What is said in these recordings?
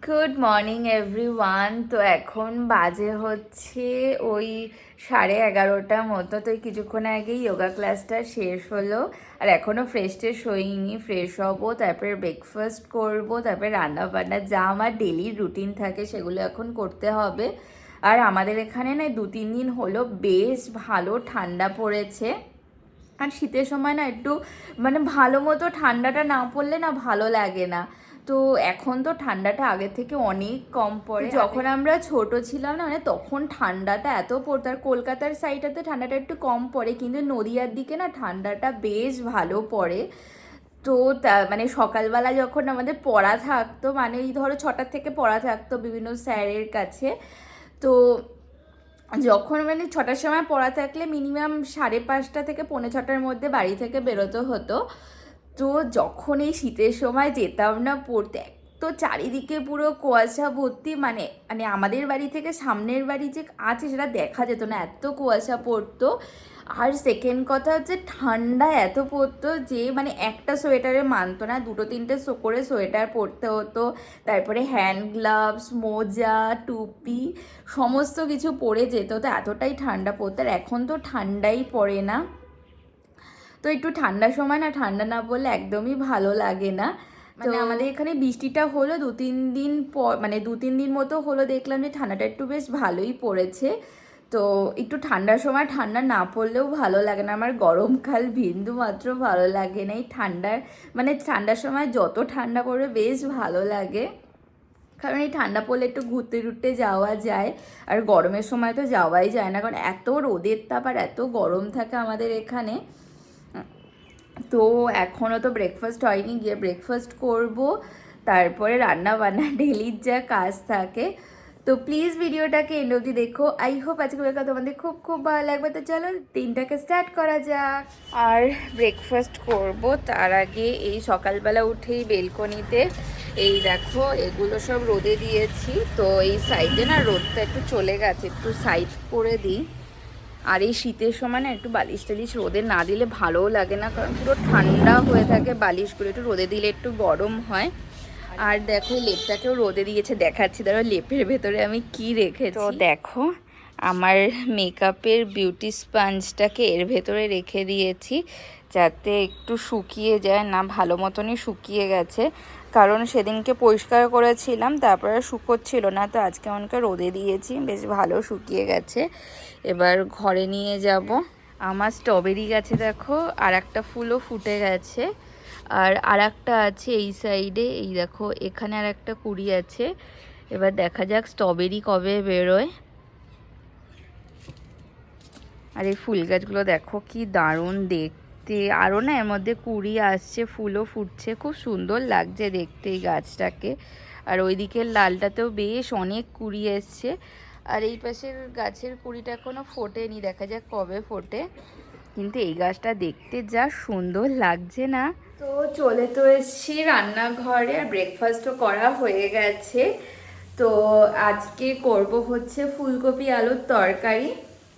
Good morning everyone. তো এখন বাজে হচ্ছে ওই 11:30 মতো। তো কিছুক্ষণ আগেই যোগা ক্লাসটা শেষ হলো, আর এখনও ফ্রেশ হইনি। ফ্রেশ হবো, তারপরে ব্রেকফাস্ট করব, তারপরে রান্না বান্না যা আমার ডেলি রুটিন থাকে সেগুলো এখন করতে হবে। আর আমাদের এখানে না 2-3 দিন হলো বেশ ভালো ঠান্ডা পড়েছে। আর শীতের সময় না একটু ভালো মতো ঠান্ডাটা না পড়লে না ভালো লাগে না। তো এখন তো ঠান্ডাটা আগের থেকে অনেক কম পড়ে। যখন আমরা ছোট ছিলাম না তখন ঠান্ডাটা এত পড়তো। আর কলকাতার সাইডটাতে ঠান্ডাটা একটু কম পড়ে, কিন্তু নদিয়ার দিকে না ঠান্ডাটা বেশ ভালো পড়ে। তো সকালবেলা যখন আমাদের পড়া থাকতো, এই ধরো 6টার থেকে পড়া থাকতো বিভিন্ন স্যারের কাছে। তো যখন 6টার সময় পড়া থাকলে মিনিমাম 5:30 থেকে 5:45-6টার মধ্যে বাড়ি থেকে বেরোতে হতো। তো যখন এই শীতের সময় যেতাম না পড়তে, তো চারিদিকে পুরো কুয়াশা ভর্তি, মানে মানে আমাদের বাড়ি থেকে সামনের বাড়ি যে আছে সেটা দেখা যেত না, এত কুয়াশা পড়তো। আর সেকেন্ড কথা হচ্ছে ঠান্ডা এত পড়তো যে একটা সোয়েটারে মানতো না, 2-3টে করে সোয়েটার পরতে হতো। তারপরে হ্যান্ড গ্লাভস, মোজা, টুপি সমস্ত কিছু পরে যেত। তো এতটাই ঠান্ডা পড়তো। আর এখন তো ঠান্ডাই পড়ে না। তো একটু ঠান্ডার সময় না ঠান্ডা না পড়লে একদমই ভালো লাগে না। আমাদের এখানে বৃষ্টিটা হলো 2-3 দিন পর, 2-3 দিন মতো হলো, দেখলাম যে ঠান্ডাটা একটু বেশ ভালোই পড়েছে। তো একটু ঠান্ডার সময় ঠান্ডা না পড়লেও ভালো লাগে না। আমার গরমকাল বিন্দু মাত্র ভালো লাগে না। এই ঠান্ডার সময় যত ঠান্ডা পড়বে বেশ ভালো লাগে, কারণ এই ঠান্ডা পড়লে একটু ঘুরতে টুরতে যাওয়া যায়। আর গরমের সময় তো যাওয়াই যায় না, কারণ এত রোদের তাপ আর এত গরম থাকে আমাদের এখানে। তো এখনও তো ব্রেকফাস্ট হয়নি, গিয়ে ব্রেকফাস্ট করব, তারপরে রান্না বান্না ডেলির যা কাজ থাকে। তো প্লিজ ভিডিওটাকে এন্ড অবধি দেখো। আই হোপ আজকে ব্রেকফাস্ট তোমাদের খুব খুব ভালো লাগবে। তো চলো দিনটাকে স্টার্ট করা যাক। আর ব্রেকফাস্ট করব তার আগে এই সকালবেলা উঠেই বেলকনিতে এই দেখো এগুলো সব রোদে দিয়েছি। তো এই সাইডে না রোদটা একটু চলে গেছে, একটু সাইড করে দিই। আর এই শীতের সময় না একটু বালিশ টালিশ রোদে না দিলে ভালোও লাগে না, কারণ পুরো ঠান্ডা হয়ে থাকে বালিশগুলো। একটু রোদে দিলে একটু গরম হয়। আর দেখো লেপটাকেও রোদে দিয়েছে, দেখাচ্ছি ধরো লেপের ভেতরে আমি কি রেখেছি। তো দেখো আমার মেকআপের বিউটি স্পঞ্জটাকে এর ভেতরে রেখে দিয়েছি, যাতে একটু শুকিয়ে যায়। না ভালো মতনই শুকিয়ে গেছে, কারণ সেদিনকে পরিষ্কার করেছিলাম তারপরে শুকোচ্ছিল না। তো আজকে অনেকটা রোদে দিয়েছি, বেশ ভালো শুকিয়ে গেছে। এবার ঘরে নিয়ে যাব। আমার স্ট্রবেরি গাছে দেখো আর একটা ফুলও ফুটে গেছে, আর একটা আছে এই সাইডে, এই দেখো এখানে আর একটা কুড়ি আছে। এবার দেখা যাক স্ট্রবেরি কবে বেরোয়। আর এই ফুল গাছগুলো দেখো কি দারুণ দেখতে, আরও না এর মধ্যে কুড়ি আসছে, ফুলও ফুটছে, খুব সুন্দর লাগছে দেখতে এই গাছটাকে। আর ওই দিকের লালটাতেও বেশ অনেক কুড়ি এসছে। আর এই পাশের গাছের কুড়িটা এখনও ফোটেনি, দেখা যাক কবে ফোটে। কিন্তু এই গাছটা দেখতে যা সুন্দর লাগছে না। তো চলে তো এসছি রান্নাঘরে, আর ব্রেকফাস্টও করা হয়ে গেছে। তো আজকে করব হচ্ছে ফুলকপি আলুর তরকারি।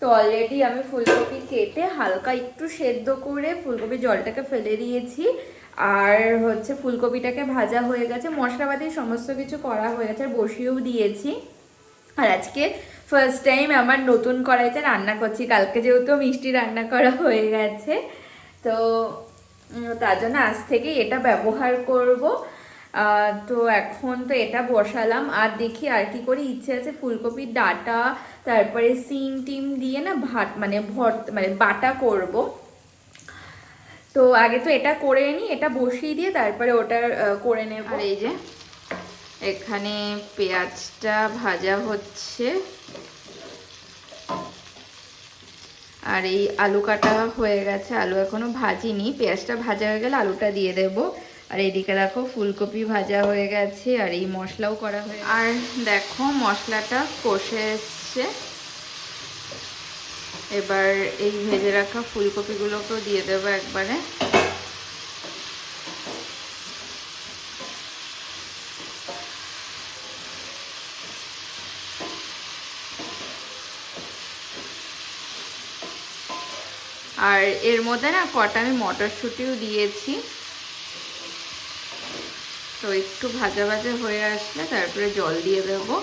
তো অলরেডি আমি ফুলকপি কেটে হালকা একটু সেদ্ধ করে ফুলকপির জলটাকে ফেলে দিয়েছি। আর হচ্ছে ফুলকপিটাকে ভাজা হয়ে গেছে, মশলাপাতি সমস্ত কিছু করা হয়ে গেছে, আর বসিয়েও দিয়েছি। আর আজকে ফার্স্ট টাইম আমার নতুন কড়াইতে রান্না করছি, কালকে যেহেতু মিষ্টি রান্না করা হয়ে গেছে। তো তার জন্য আজ থেকে এটা ব্যবহার করব। তো এখন তো এটা বসালাম, আর দেখি আর কি করি। ইচ্ছে আছে ফুলকপির ডাঁটা তারপরে সিম টিম দিয়ে না ভাত বাটা করব। তো আগে তো এটা করে নিই, এটা বসিয়ে দিয়ে তারপরে ওটা করে নেব। আর এই যে এখানে পেঁয়াজটা ভাজা হচ্ছে, আর এই আলু কাটা হয়ে গেছে, আলু এখনো ভাজিনি, পেঁয়াজটা ভাজা হয়ে গেলে আলুটা দিয়ে দেব। আর এদিকে দেখো ফুলকপি ভাজা হয়ে গেছে, আর এই মশলাও করা হয়ে, আর দেখো মশলাটা কষে এসছে। এবার এই ভেজে রাখা ফুলকপিগুলোকেও দিয়ে দেবো একবারে। আর এর মধ্যে না কটা আমি মটরশুঁটিও দিয়েছি। তো একটু ভাজা ভাজা হয়ে আসলে তারপরে জল দিয়ে দেবো।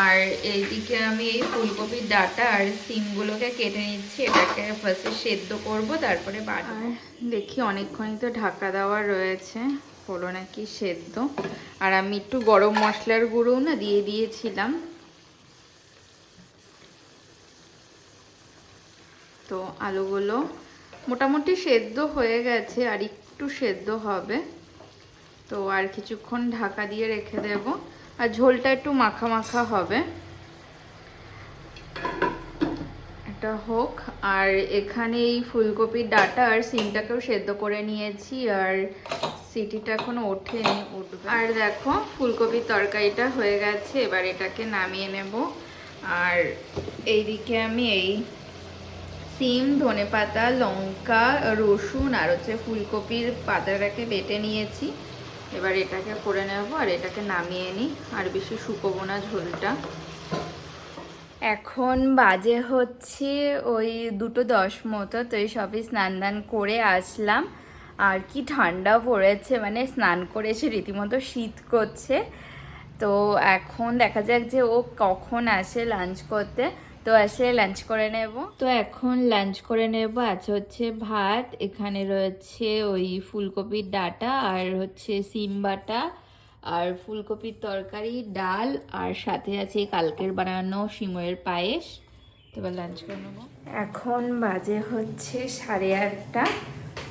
আর এইদিকে আমি এই ফুলকপির ডাঁটা আর সিমগুলোকে কেটে নিচ্ছি, এটাকে ফার্স্টে সেদ্ধ করব তারপরে বাড়বো। দেখি অনেকক্ষণই তো ঢাকা দেওয়া রয়েছে, হলো নাকি সেদ্ধ। আর আমি একটু গরম মশলার গুঁড়োও না দিয়ে দিয়েছিলাম। তো আলুগুলো মোটামুটি সেদ্ধ হয়ে গেছে, আর একটু সেদ্ধ হবে। তো আর কিছুক্ষণ ঢাকা দিয়ে রেখে দেব, আর ঝোলটা একটু মাখা মাখা হবে, এটা হোক। আর এখানে এই ফুলকপির ডাঁটা আর সিমটাকেও সেদ্ধ করে নিয়েছি, আর সিটিটা এখনো ওঠেনি, উঠবে। আর দেখো ফুলকপির তরকারিটা হয়ে গেছে, এবার এটাকে নামিয়ে নেব। আর এইদিকে আমি এই সিম, ধনেপাতা, লঙ্কা, রসুন আর হচ্ছে ফুলকপির পাতাটাকে বেটে নিয়েছি, এবার এটাকে করে নেব আর এটাকে নামিয়ে নিই, আর বেশি শুকোবো না ঝোলটা। এখন বাজে হচ্ছে ওই 2:10 মতো। তো এই সবই স্নান দান করে আসলাম, আর কি ঠান্ডা পড়েছে, মানে স্নান করে এসে রীতিমতো শীত করছে। তো এখন দেখা যাক যে ও কখন আসে লাঞ্চ করতে, তো আসলে লাঞ্চ করে নেব। তো এখন লাঞ্চ করে নেব। আছে হচ্ছে ভাত, এখানে রয়েছে ওই ফুলকপির ডাঁটা আর হচ্ছে সিম বাটা আর ফুলকপির তরকারি, ডাল, আর সাথে আছে কালকের বানানো সিময়ের পায়েস। তো এবার লাঞ্চ করে নেব। এখন বাজে হচ্ছে 8:30।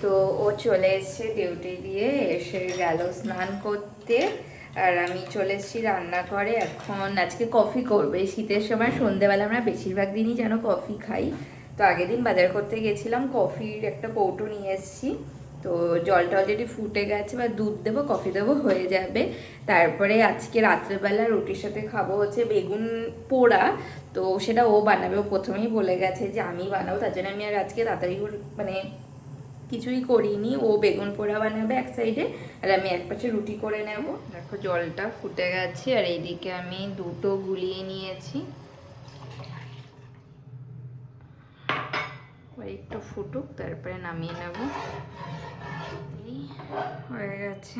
তো ও চলে এসছে ডিউটি দিয়ে, এসে গেল স্নান করতে, আর আমি চলে এসেছি রান্নাঘরে। এখন আজকে কফি করবে। শীতের সময় সন্ধেবেলা আমরা বেশিরভাগ দিনই যেন কফি খাই। তো আগের দিন বাজার করতে গেছিলাম, কফির একটা কৌটো নিয়ে এসেছি। তো জলটা অলরেডি ফুটে গেছে, বা দুধ দেবো কফি দেবো হয়ে যাবে। তারপরে আজকে রাত্রেবেলা রুটির সাথে খাবো হচ্ছে বেগুন পোড়া। তো সেটা ও বানাবে, ও প্রথমেই বলে গেছে যে আমি বানাবো, তার জন্য আমি আর আজকে তাড়াতাড়ি মানে কিছুই করিনি। ও বেগুন পোড়া বানাবে এক সাইডে, আর আমি এক পাশে রুটি করে নেব। দেখো জলটা ফুটে গেছে, আর এইদিকে আমি দুটো গুলিয়ে নিয়েছি, একটু ফুটুক তারপরে নামিয়ে নেব। হয়ে গেছে।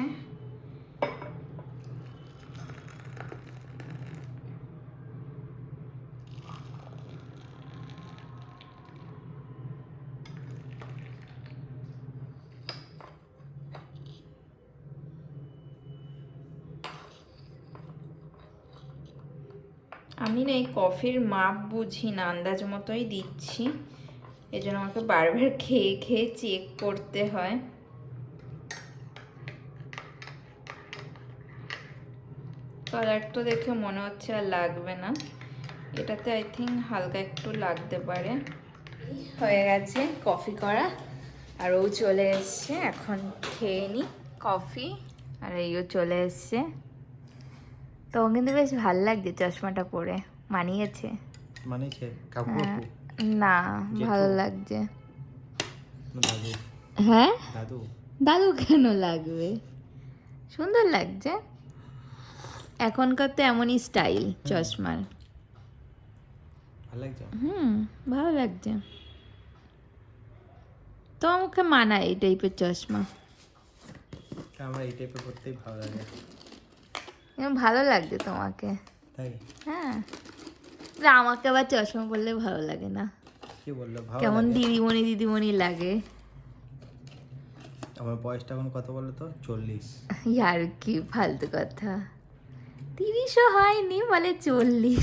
আমি না এই কফির মাপ বুঝি না, আন্দাজ মতোই দিচ্ছি, এই জন্য আমাকে বারবার খেয়ে খেয়ে চেক করতে হয়। কালার তো দেখে মনে হচ্ছে আর লাগবে না, এটাতে আই থিঙ্ক হালকা একটু লাগতে পারে। হয়ে গেছে কফি করা, আর ও চলে এসছে, এখন খেয়ে নি কফি। আর এইও চলে এসছে। তো কিন্তু বেশ ভালো লাগছে চশমাটা পরে, মানিয়েছে। না ভালো লাগছে। হ্যাঁ দাদু কেন লাগবে, সুন্দর লাগছে। এখনকার তো এমনই স্টাইল চশমার। ভালো লাগছে। তো আমাকে মানায় এই টাইপের চশমা, আমার এই টাইপের পড়তেই ভালো লাগে। ভালো লাগছে তোমাকে? তাই? হ্যাঁ, আমাকে আবার চশমা পরলে ভালো লাগে না। কি বললো ভালো? কেমন দিদিমণি দিদিমণি লাগে। আমার বয়সটা এখন কত বলো তো? 40। ইয়ার কি ফালতু কথা, 30ও হয়নি বলে 40।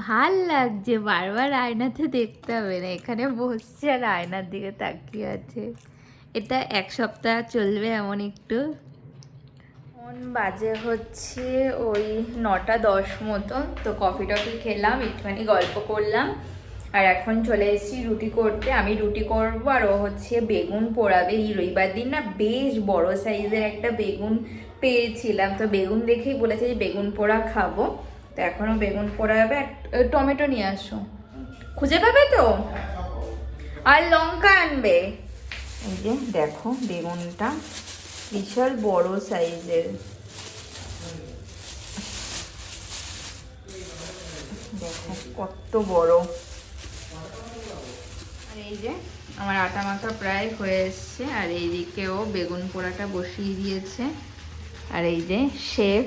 ভাল লাগছে, বারবার আয়নাতে দেখতে হবে না, এখানে বসছে আর আয়নার দিকে তাকিয়ে আছে। এটা 1 সপ্তাহ চলবে এমন একটু। কোন বাজে হচ্ছে ওই 9:10 মতো। তো কফি টফি খেলাম, একটুখানি গল্প করলাম, আর এখন চলে এসেছি রুটি করতে। আমি রুটি করবো, আর ও হচ্ছে বেগুন পোড়াবে। এই রবিবার দিন না বেশ বড় সাইজের একটা বেগুন পেয়েছিলাম, তো বেগুন দেখেই বলেছে যে বেগুন পোড়া খাবো। তো এখনও বেগুন পোড়া হবে। আর টমেটো নিয়ে আসো, খুঁজে পাবে তো, আর লঙ্কা আনবে। এই যে দেখো বেগুনটা বিশাল বড় সাইজের, দেখো কত বড়। আর এই যে আমার আটা মাখা প্রায় হয়ে এসছে, আর এইদিকেও বেগুন পোড়াটা বসিয়ে দিয়েছে। আর এই যে শেফ,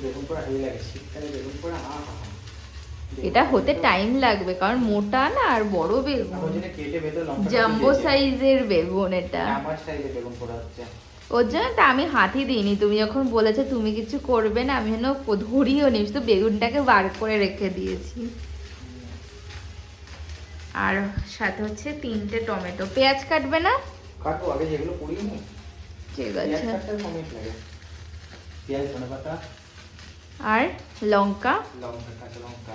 বেগুন পোড়া হেভি লাগে, শীতকালে বেগুন পোড়া এটা হতে টাইম লাগবে কারণ মোটা না আর বড় বেগুন, কেটে ভেতর লঙ্কা জাম্বো সাইজের বেগুন এটা। আমার সাইজে বেগুন পোড়া হচ্ছে। ওর জন্য তো আমি হাতই দিইনি, তুমি যখন বলেছো তুমি কিছু করবে না আমি যেন ধরিও নি, শুধু বেগুনটাকে বার করে রেখে দিয়েছি। আর সাথে হচ্ছে 3টে টমেটো। পেঁয়াজ কাটবে না? কাটবো, আগে যেগুলো পুড়িয়ে নি। ঠিক পেঁয়াজ আছে। কাটতে কমিট লাগে। পেঁয়াজ, ধনেপাতা আর লঙ্কা। লঙ্কা, কাঁচা লঙ্কা।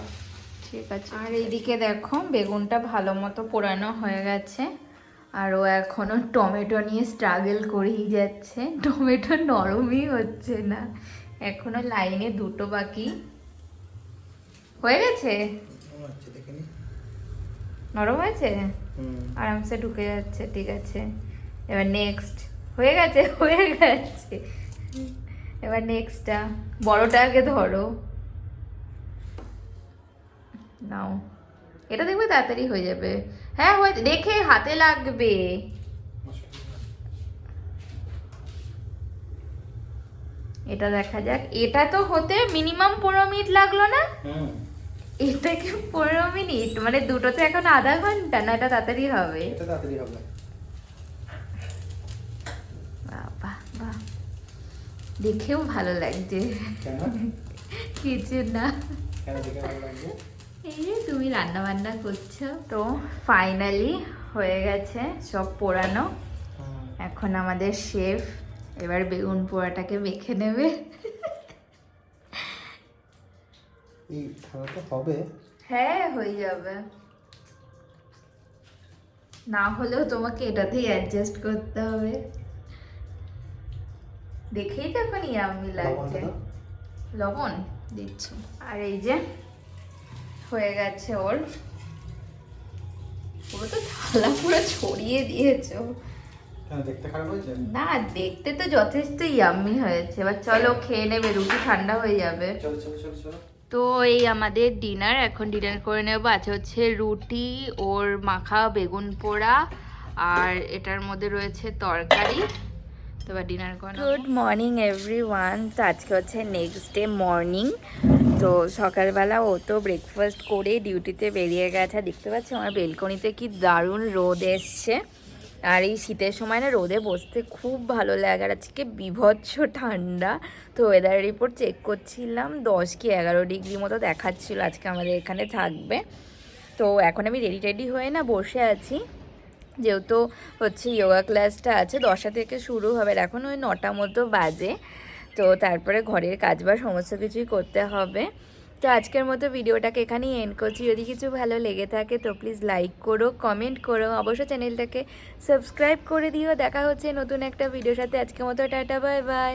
ঠিক আছে। আর এইদিকে দেখো বেগুনটা ভালো মতো পোড়ানো হয়ে গেছে, আর ও এখনো টমেটো নিয়ে স্ট্রাগল করেই যাচ্ছে। টমেটো নরমই হচ্ছে না, এখনো লাইনে 2টো বাকি। হয়ে গেছে? আচ্ছা দেখে নি। নরম হয়েছে, আরামসে ঢুকে যাচ্ছে। ঠিক আছে, এবার নেক্সট। হয়ে গেছে, হয়ে গেছে। এবার নেক্সটটা, বড়টা আগে ধরো। নাও, এটা দেখবে তাড়াতাড়ি হয়ে যাবে। হ্যাঁ হয়ে, দেখে হাতে লাগবে। এটা দেখা যাক। এটা তো হতে মিনিমাম 15 মিনিট লাগলো না? এটা কি 15 মিনিট? মানে দুটোতে এখন আধা ঘন্টা, না এটা তাড়াতাড়ি হবে? এটা তাড়াতাড়ি হবে। বাহ বাহ, দেখেও ভালো লাগছে। কেন? কিছু না, কেন দেখে ভালো লাগবে? এই যে তুমি রান্না বান্না করছো। তো ফাইনালি হয়ে গেছে সব পোড়ানো। এখন আমাদের শেফ এবার বেগুন পোড়াটাকে মেখে নেবে। এই খাওয়াটা হবে? হ্যাঁ হয়ে যাবে, না হলেও তোমাকে এটাতেই অ্যাডজাস্ট করতে হবে। দেখেই তো এখন ইয়াম্মি লাগছে। লবণ দিচ্ছি। আর এই যে হয়ে গেছে ওর, পুরো তো থালা পুরো ছড়িয়ে দিয়েছো। কেন, দেখতে খারাপ হয়েছে? না, দেখতে তো যথেষ্ট ইয়াম্মি হয়েছে। এবার চলো খেয়ে নেবে, রুটি ঠান্ডা হয়ে যাবে। চলো চলো চলো চলো। তো এই আমাদের ডিনার, এখন ডিনার করে নেবো। আছে হচ্ছে রুটি, ওর মাখা বেগুন পোড়া, আর এটার মধ্যে রয়েছে তরকারি। তো এবার ডিনার করে নেবো। Good morning everyone. তো আজকে হচ্ছে নেক্সট ডে মর্নিং। তো সকালবেলা ও তো ব্রেকফাস্ট করে ডিউটিতে বেরিয়ে গেছে। দেখতে পাচ্ছি আমার বেলকনিতে কি দারুণ রোদ এসছে, আর এই শীতের সময় না রোদে বসতে খুব ভালো লাগে। আর আজকে বিভৎস ঠান্ডা। তো ওয়েদার রিপোর্ট চেক করছিলাম, 10 কি 11 ডিগ্রি মতো দেখাচ্ছিল আজকে আমাদের এখানে থাকবে। তো এখন আমি রেডি টেডি হয়ে না বসে আছি, যেহেতু হচ্ছে যোগা ক্লাসটা আছে 10টা থেকে শুরু হবে, এখন ওই 9টা মতো বাজে। তো তারপরে ঘরের কাজ বা সমস্ত কিছুই করতে হবে। তো আজকের মতো ভিডিওটাকে এখানেই এন্ড করছি। যদি কিছু ভালো লেগে থাকে তো প্লিজ লাইক করো, কমেন্ট করো, অবশ্যই চ্যানেলটাকে সাবস্ক্রাইব করে দিও। দেখা হচ্ছে নতুন একটা ভিডিওর সাথে। আজকের মতো টাটা, বাই বাই।